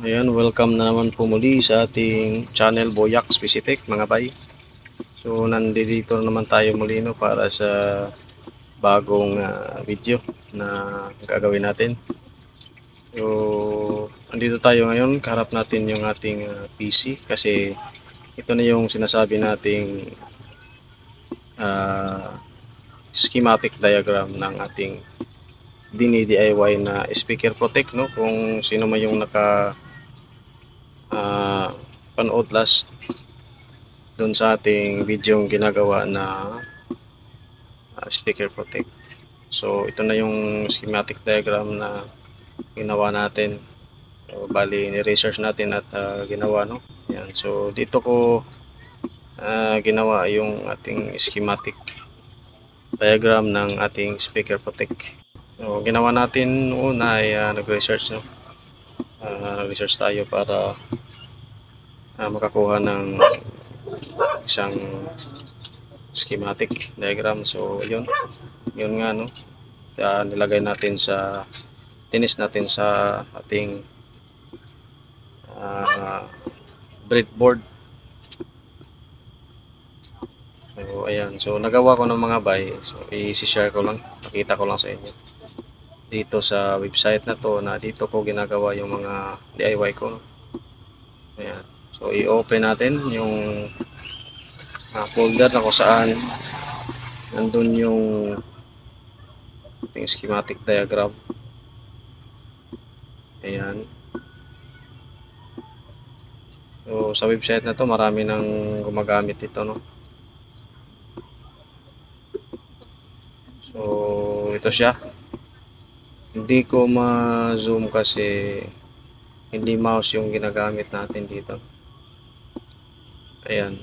Ayan, welcome na naman po muli sa ating channel Boyak Specific mga bay. So nandito naman tayo muli no, para sa bagong video na gagawin natin. So andito tayo ngayon, kaharap natin yung ating PC kasi ito na yung sinasabi nating schematic diagram ng ating DIY na speaker protect, no? Kung sino man yung naka panood last doon sa ating video yung ginagawa na speaker protect. So ito na yung schematic diagram na ginawa natin. So, bali ni-research natin at ginawa, no. Yan. So dito ko ginawa yung ating schematic diagram ng ating speaker protect. So ginawa natin noon ay nag-research, no. Nag-research tayo para makakuha ng isang schematic diagram. So yun nga, no. Nilagay natin sa tinis natin sa ating breadboard. So ayan, so nagawa ko ng mga bay. So i-share ko lang, pakita ko lang sa inyo dito sa website na to, na dito ko ginagawa yung mga DIY ko. Ayan, so i-open natin yung folder na kung saan nandun yung ating schematic diagram. Ayan. So sa website na to marami nang gumagamit ito, no. So ito siya. Hindi ko ma-zoom kasi hindi mouse yung ginagamit natin dito. Ayan.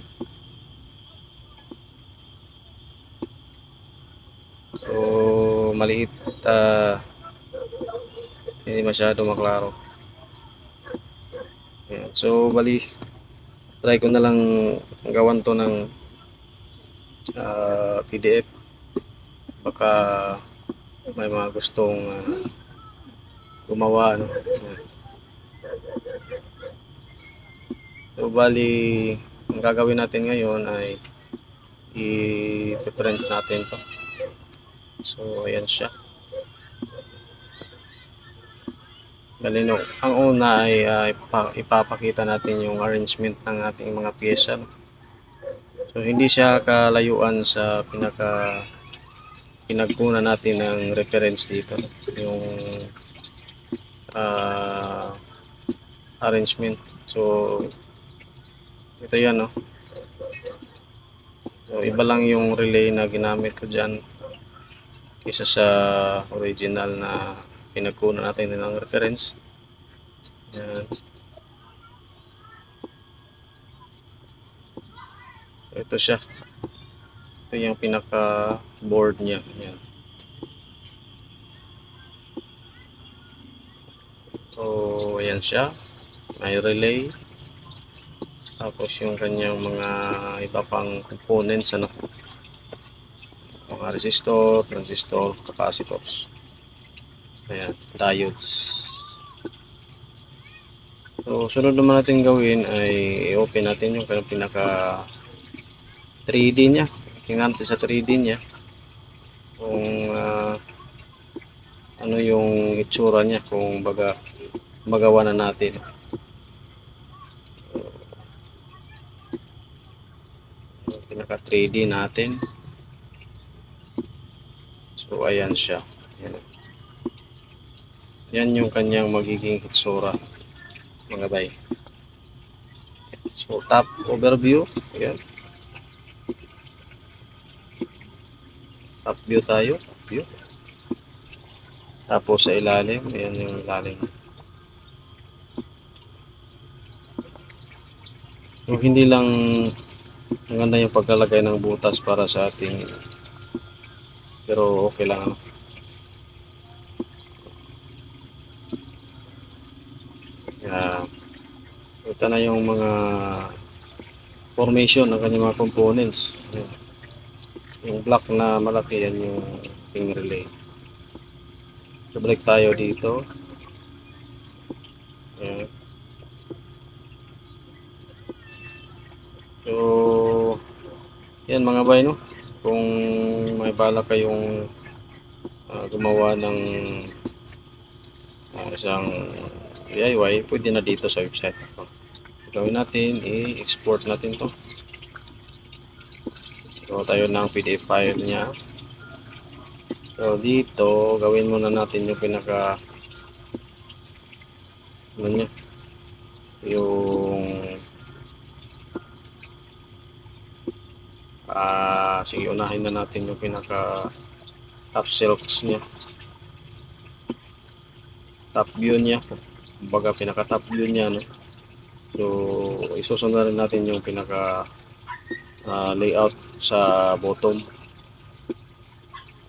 So maliit, hindi masyado maklaro. Ayan. So bali try ko na lang gawan to ng PDF. Baka may mga gustong gumawa, no. So bali ang gagawin natin ngayon ay i-print natin to. So ayan siya. Bali, no, ang una ay ipapakita natin yung arrangement ng ating mga pyesa, no? So hindi siya kalayuan sa pinagkunan natin ng reference dito, no? Yung arrangement. So ito yan, no. So iba lang yung relay na ginamit ko dyan kaysa sa original na pinagkunan natin ng reference. Yan. So ito siya. Ito yung pinaka board niya. Yan. So ayan siya. May relay. Tapos yung kanyang mga iba pang components, ano, mga resistor, transistor, capacitors. Ayan, diodes. So sunod naman natin gawin ay i-open natin yung pinaka 3D nya. Tingnan natin sa 3D nya kung ano yung itsura nya, kung baga magawa na natin. Pinaka 3D natin. So ayan siya. Yan yung kanyang magiging itsura, mga bay. So top overview. Ayan. Top view tayo. View. Tapos sa ilalim, ayan yung ilalim. So hindi lang maganda yung paglalagay ng butas para sa ating, pero okay lang, ano. Ito na yung mga formation ng kanyang mga components. Yung block na malaki, yan yung ating relay. So balik tayo dito. Ayan. So, yan mga bay, no? Kung may bala kayong gumawa ng isang DIY, pwede na dito sa website. Gawin natin, i-export natin to. Gawa tayo ng PDF file niya. So, dito, gawin muna natin yung pinaka ano niya, yung sige, unahin na natin yung pinaka top silks niya, top view niya, kumbaga pinaka top view niya, no? So isusunod na natin yung pinaka layout sa bottom.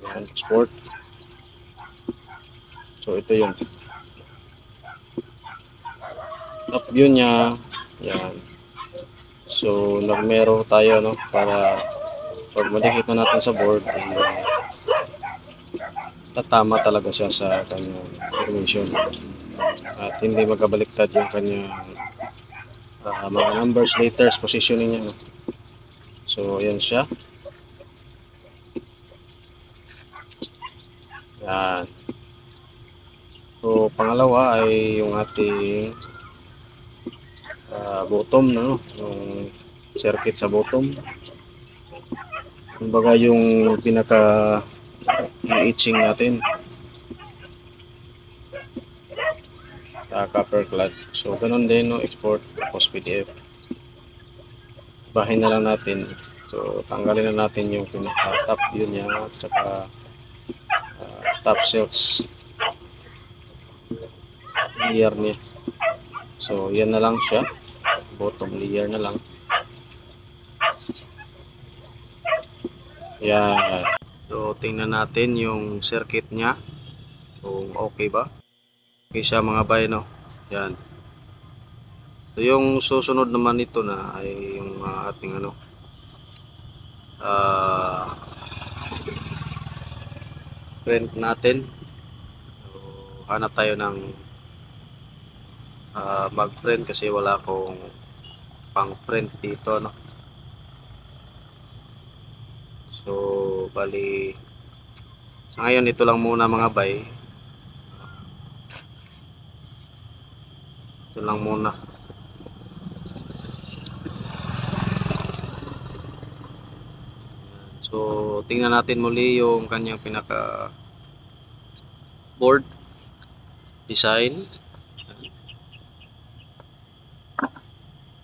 Yan, export. So ito yung top view niya. Yan. So nag-mirror tayo, no, para pag madikit na natin sa board, tatama talaga siya sa kanyang information at hindi magkabaliktad yung kanyang mga numbers, letters, positioning niya, no? So ayan siya. Yan. So pangalawa ay yung ating bottom, no? Yung circuit sa bottom. Kumbaga yung pinaka i-etching natin sa copper clad. So ganun din, no? Export tapos PDF. Bahin na lang natin. So tanggalin na natin yung pinaka top view niya at saka top silks layer niya. So yan na lang siya, bottom layer na lang. Yan. So tingnan natin yung circuit niya kung okay ba. Okay siya mga bay, no? Yan. So yung susunod naman ito na ay yung ating ano, print natin. So hanap tayo ng mag-print kasi wala akong pang print dito, no? So bali sa ngayon ito lang muna mga bay, ito lang muna. So tingnan natin muli yung kanyang pinaka board design.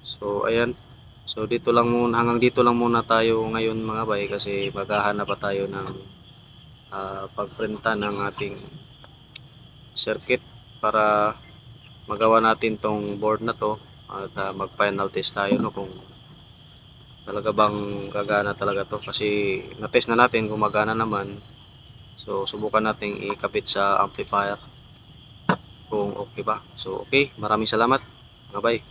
So ayan. So dito lang muna, hanggang dito lang muna tayo ngayon mga bay, kasi maghahanap pa tayo ng pagprinta ng ating circuit para magawa natin tong board na to at mag final test tayo, no, kung talaga bang gagana talaga to, kasi na-test na natin kung magana naman. So subukan nating ikabit sa amplifier kung okay ba. So okay, maraming salamat mga bay.